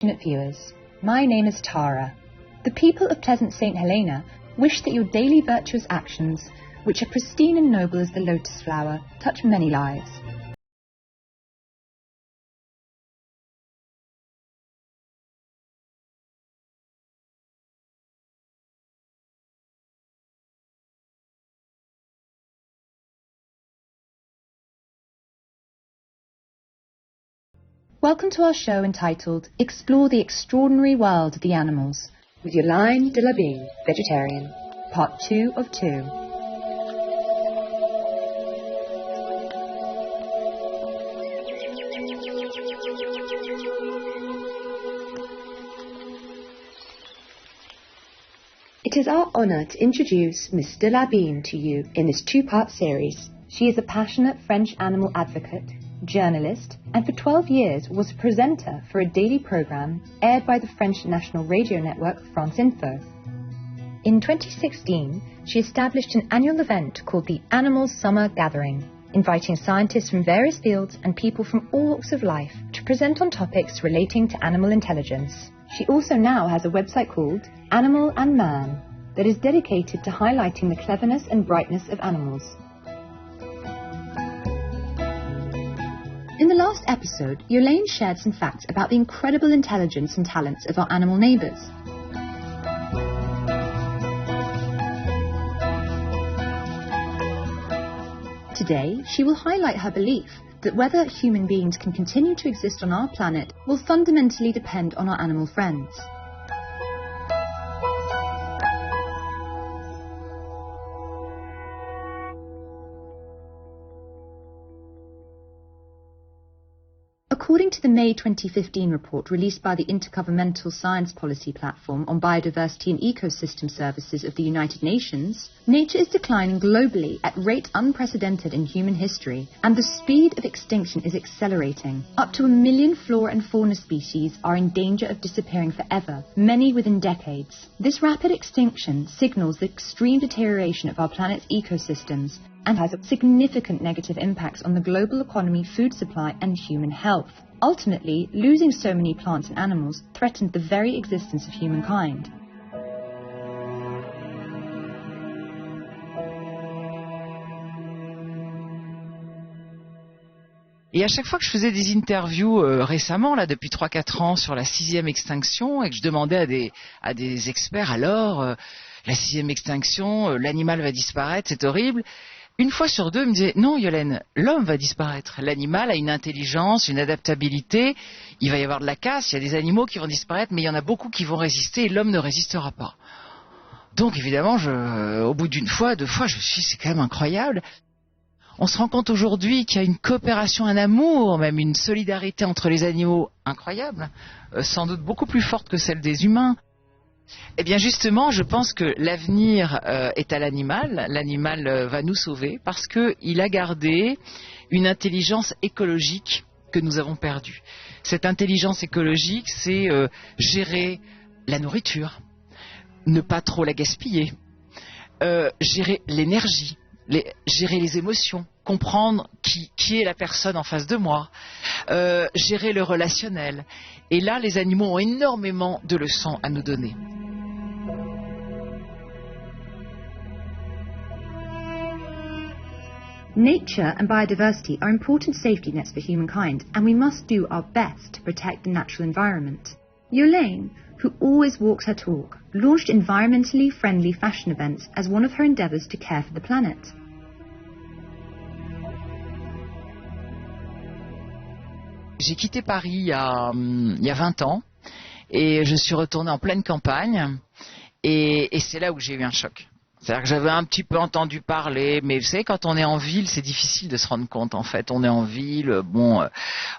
Viewers, my name is Tara. The people of pleasant St. Helena wish that your daily virtuous actions, which are pristine and noble as the lotus flower, touch many lives. Welcome to our show entitled Explore the Extraordinary World of the Animals with Yolaine de la Bean, vegetarian, part 2 of 2. It is our honour to introduce Miss de la Bean to you in this two-part series. She is a passionate French animal advocate, journalist, and for 12 years was a presenter for a daily programme aired by the French national radio network France Info. In 2016, she established an annual event called the Animal Summer Gathering, inviting scientists from various fields and people from all walks of life to present on topics relating to animal intelligence. She also now has a website called Animal and Man that is dedicated to highlighting the cleverness and brightness of animals. In the last episode, Yolaine shared some facts about the incredible intelligence and talents of our animal neighbours. Today, she will highlight her belief that whether human beings can continue to exist on our planet will fundamentally depend on our animal friends. According to the May 2015 report released by the Intergovernmental Science Policy Platform on Biodiversity and Ecosystem Services of the United Nations, nature is declining globally at a rate unprecedented in human history, and the speed of extinction is accelerating. Up to 1 million flora and fauna species are in danger of disappearing forever, many within decades. This rapid extinction signals the extreme deterioration of our planet's ecosystems and has significant negative impacts on the global economy, food supply and human health. Ultimately, losing so many plants and animals threatens the very existence of humankind. Et à chaque fois que je faisais des interviews récemment, là, depuis 3-4 ans, sur la 6e extinction, et que je demandais à des experts, alors, la 6e extinction, l'animal va disparaître, c'est horrible. Une fois sur deux, il me disait, non Yolaine, l'homme va disparaître. L'animal a une intelligence, une adaptabilité, il va y avoir de la casse, il y a des animaux qui vont disparaître, mais il y en a beaucoup qui vont résister et l'homme ne résistera pas. Donc évidemment, au bout d'une fois, 2 fois, je me suis dit, c'est quand même incroyable. On se rend compte aujourd'hui qu'il y a une coopération, un amour, même une solidarité entre les animaux incroyable, sans doute beaucoup plus forte que celle des humains. Eh bien justement, je pense que l'avenir est à l'animal. L'animal va nous sauver parce qu'il a gardé une intelligence écologique que nous avons perdue. Cette intelligence écologique, c'est gérer la nourriture, ne pas trop la gaspiller, gérer l'énergie, gérer les émotions, comprendre qui est la personne en face de moi, gérer le relationnel. Et là, les animaux ont énormément de leçons à nous donner. Nature and biodiversity are important safety nets for humankind, and we must do our best to protect the natural environment. Yolaine, who always walks her talk, launched environmentally friendly fashion events as one of her endeavours to care for the planet. J'ai quitté Paris il y a 20 ans et je suis retournée en pleine campagne et c'est là où j'ai eu un choc. C'est-à-dire que j'avais un petit peu entendu parler, mais vous savez, quand on est en ville, c'est difficile de se rendre compte, en fait. On est en ville, bon,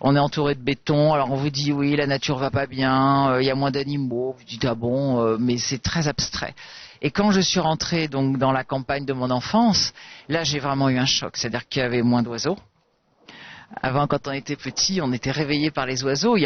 on est entouré de béton, alors on vous dit, oui, la nature va pas bien, il y a moins d'animaux, vous dites, ah bon, mais c'est très abstrait. Et quand je suis rentrée donc dans la campagne de mon enfance, là, j'ai vraiment eu un choc. C'est-à-dire qu'il y avait moins d'oiseaux. Avant, quand on était petit, on était réveillé par les oiseaux. Il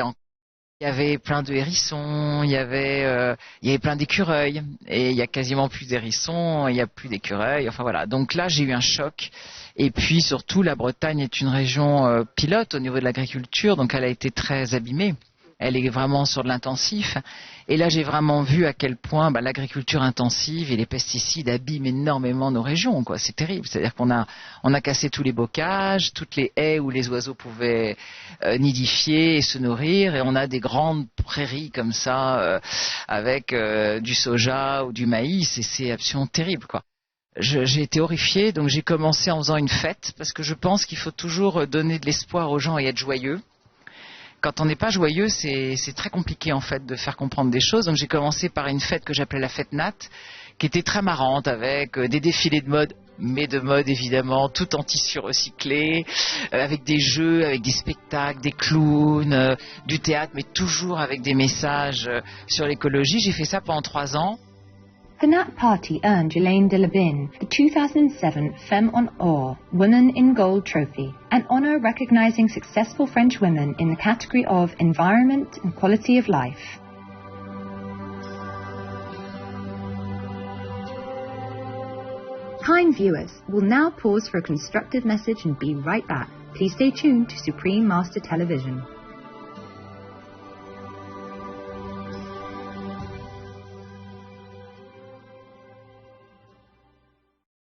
y avait plein de hérissons, il y avait plein d'écureuils, et il y a quasiment plus d'hérissons, il n'y a plus d'écureuils, enfin voilà. Donc là, j'ai eu un choc. Et puis surtout, la Bretagne est une région pilote au niveau de l'agriculture, donc elle a été très abîmée. Elle est vraiment sur de l'intensif. Et là, j'ai vraiment vu à quel point l'agriculture intensive et les pesticides abîment énormément nos régions, quoi. C'est terrible. C'est-à-dire qu'on a cassé tous les bocages, toutes les haies où les oiseaux pouvaient nidifier et se nourrir, et on a des grandes prairies comme ça avec du soja ou du maïs, et c'est absolument terrible, quoi. J'ai été horrifiée, donc j'ai commencé en faisant une fête, parce que je pense qu'il faut toujours donner de l'espoir aux gens et être joyeux. Quand on n'est pas joyeux, c'est très compliqué en fait de faire comprendre des choses. Donc j'ai commencé par une fête que j'appelais la fête Nat, qui était très marrante, avec des défilés de mode, mais de mode évidemment, tout en tissu recyclé, avec des jeux, avec des spectacles, des clowns, du théâtre, mais toujours avec des messages sur l'écologie. J'ai fait ça pendant 3 ans. The Nat Party earned Elaine de Labine the 2007 Femme en Or Women in Gold Trophy, an honour recognising successful French women in the category of environment and quality of life. Kind viewers, we'll now pause for a constructive message and be right back. Please stay tuned to Supreme Master Television.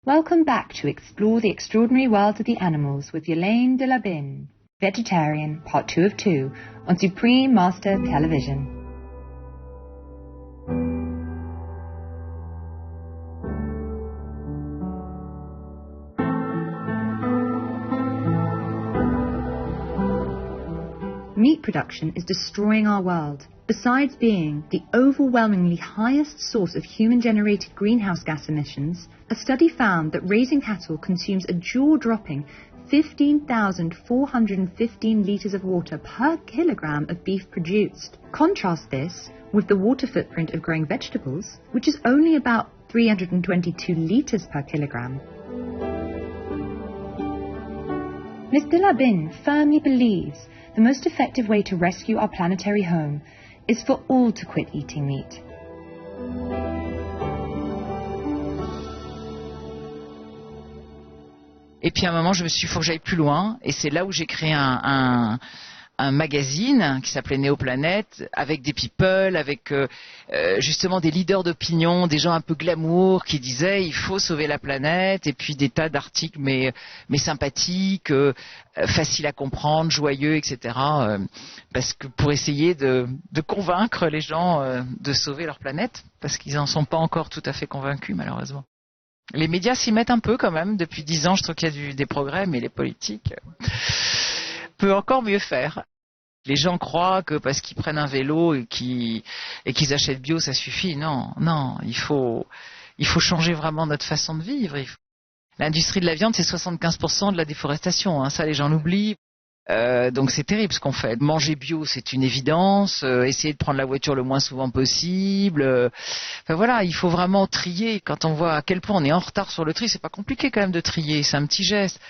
Welcome back to explore the extraordinary world of the animals with Elaine de Labine, Vegetarian, Part 2 of 2, on Supreme Master Television. Meat production is destroying our world. Besides being the overwhelmingly highest source of human-generated greenhouse gas emissions, a study found that raising cattle consumes a jaw-dropping 15,415 litres of water per kilogram of beef produced. Contrast this with the water footprint of growing vegetables, which is only about 322 litres per kilogram. Ms. de Labine firmly believes the most effective way to rescue our planetary home is for all to quit eating meat. Et puis à un moment, je me suis dit, faut que j'aille plus loin, et c'est là où j'ai créé un magazine qui s'appelait Néoplanète, avec des people, avec justement des leaders d'opinion, des gens un peu glamour qui disaient il faut sauver la planète, et puis des tas d'articles mais sympathiques, faciles à comprendre, joyeux, etc. Parce que pour essayer de convaincre les gens de sauver leur planète, parce qu'ils n'en sont pas encore tout à fait convaincus malheureusement. Les médias s'y mettent un peu quand même. Depuis 10 ans, je trouve qu'il y a des progrès, mais les politiques peuvent encore mieux faire. Les gens croient que parce qu'ils prennent un vélo et qu'ils achètent bio, ça suffit. Non, il faut changer vraiment notre façon de vivre. L'industrie de la viande, c'est 75% de la déforestation. Ça, les gens l'oublient. Donc c'est terrible ce qu'on fait. Manger bio, c'est une évidence. Essayer de prendre la voiture le moins souvent possible. Enfin voilà, il faut vraiment trier. Quand on voit à quel point on est en retard sur le tri, c'est pas compliqué quand même de trier. C'est un petit geste.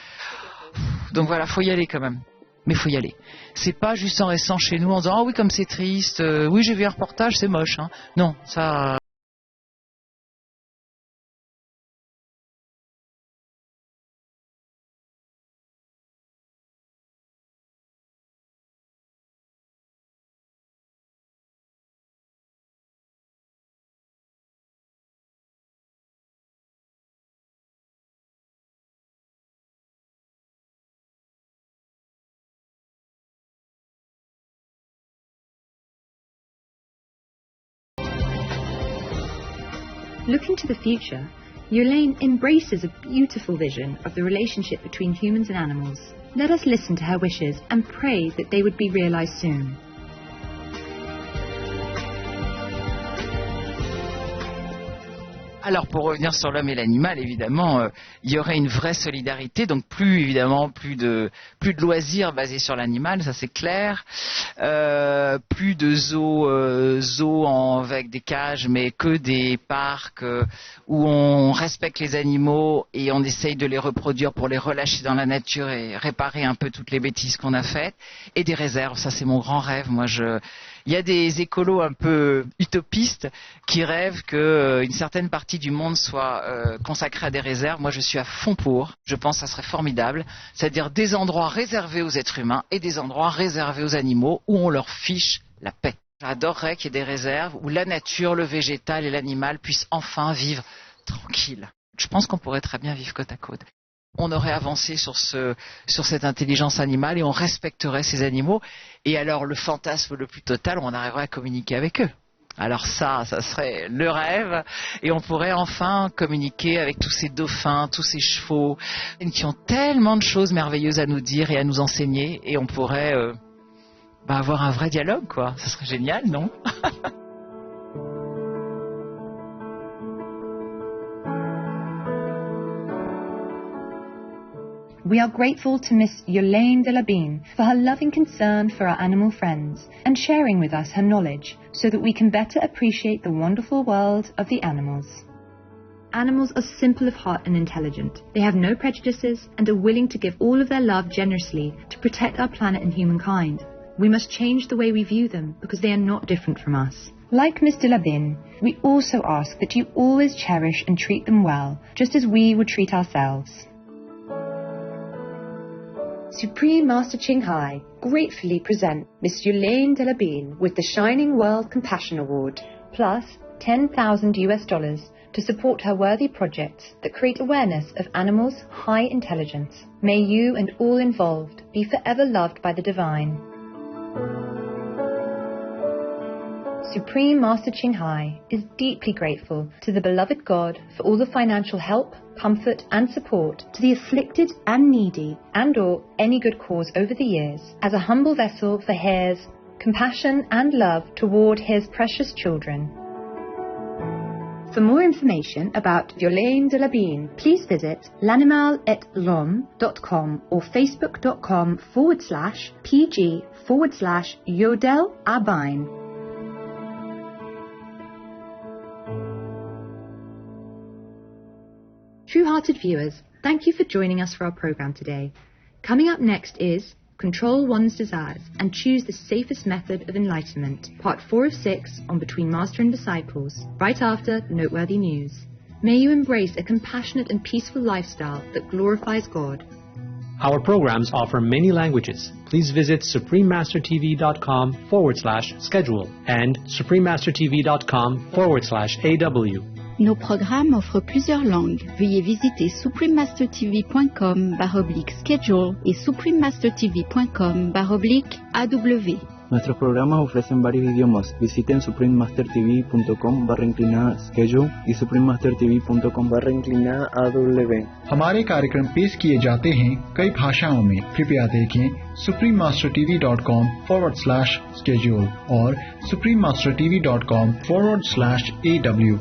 Donc voilà, faut y aller quand même. Mais faut y aller. C'est pas juste en restant chez nous en disant ah oui comme c'est triste. Oui j'ai vu un reportage, c'est moche. Non, ça. Looking to the future, Elaine embraces a beautiful vision of the relationship between humans and animals. Let us listen to her wishes and pray that they would be realized soon. Alors pour revenir sur l'homme et l'animal, évidemment, il y aurait une vraie solidarité, donc plus de loisirs basés sur l'animal, ça c'est clair, plus de zoos avec des cages, mais que des parcs où on respecte les animaux et on essaye de les reproduire pour les relâcher dans la nature et réparer un peu toutes les bêtises qu'on a faites, et des réserves, ça c'est mon grand rêve. Il y a des écolos un peu utopistes qui rêvent qu'une certaine partie du monde soit consacrée à des réserves. Moi, je suis à fond pour. Je pense que ça serait formidable. C'est-à-dire des endroits réservés aux êtres humains et des endroits réservés aux animaux où on leur fiche la paix. J'adorerais qu'il y ait des réserves où la nature, le végétal et l'animal puissent enfin vivre tranquilles. Je pense qu'on pourrait très bien vivre côte à côte. On aurait avancé sur cette intelligence animale et on respecterait ces animaux. Et alors le fantasme le plus total, on arriverait à communiquer avec eux. Alors ça serait le rêve, et on pourrait enfin communiquer avec tous ces dauphins, tous ces chevaux, qui ont tellement de choses merveilleuses à nous dire et à nous enseigner, et on pourrait avoir un vrai dialogue, quoi. Ça serait génial, non? We are grateful to Miss Yolaine de Labine for her loving concern for our animal friends and sharing with us her knowledge so that we can better appreciate the wonderful world of the animals. Animals are simple of heart and intelligent. They have no prejudices and are willing to give all of their love generously to protect our planet and humankind. We must change the way we view them because they are not different from us. Like Miss de Labine, we also ask that you always cherish and treat them well, just as we would treat ourselves. Supreme Master Ching Hai gratefully present Miss Yolaine de Labine with the Shining World Compassion Award, plus $10,000 to support her worthy projects that create awareness of animals' high intelligence. May you and all involved be forever loved by the divine. Supreme Master Ching Hai is deeply grateful to the beloved God for all the financial help, comfort and support to the afflicted and needy and/or any good cause over the years as a humble vessel for his compassion and love toward his precious children. For more information about Yolaine de Labine, please visit l'animal-et-l'homme.com or facebook.com/pg/Yodel Arbine. True-hearted viewers, thank you for joining us for our program today. Coming up next is Control One's Desires and Choose the Safest Method of Enlightenment, Part 4 of 6 on Between Master and Disciples, right after noteworthy news. May you embrace a compassionate and peaceful lifestyle that glorifies God. Our programs offer many languages. Please visit suprememastertv.com/schedule and suprememastertv.com/AW. Nos programmes offrent plusieurs langues. Veuillez visiter suprememastertv.com/schedule et suprememastertv.com/AW. Nuestros programas ofrecen varios idiomas. Visiten suprememastertv.com/schedule y suprememastertv.com/AW. हमारे कार्यक्रम पेश किए जाते हैं कई भाषाओं में. कृपया देखें suprememastertv.com/schedule और suprememastertv.com/AW.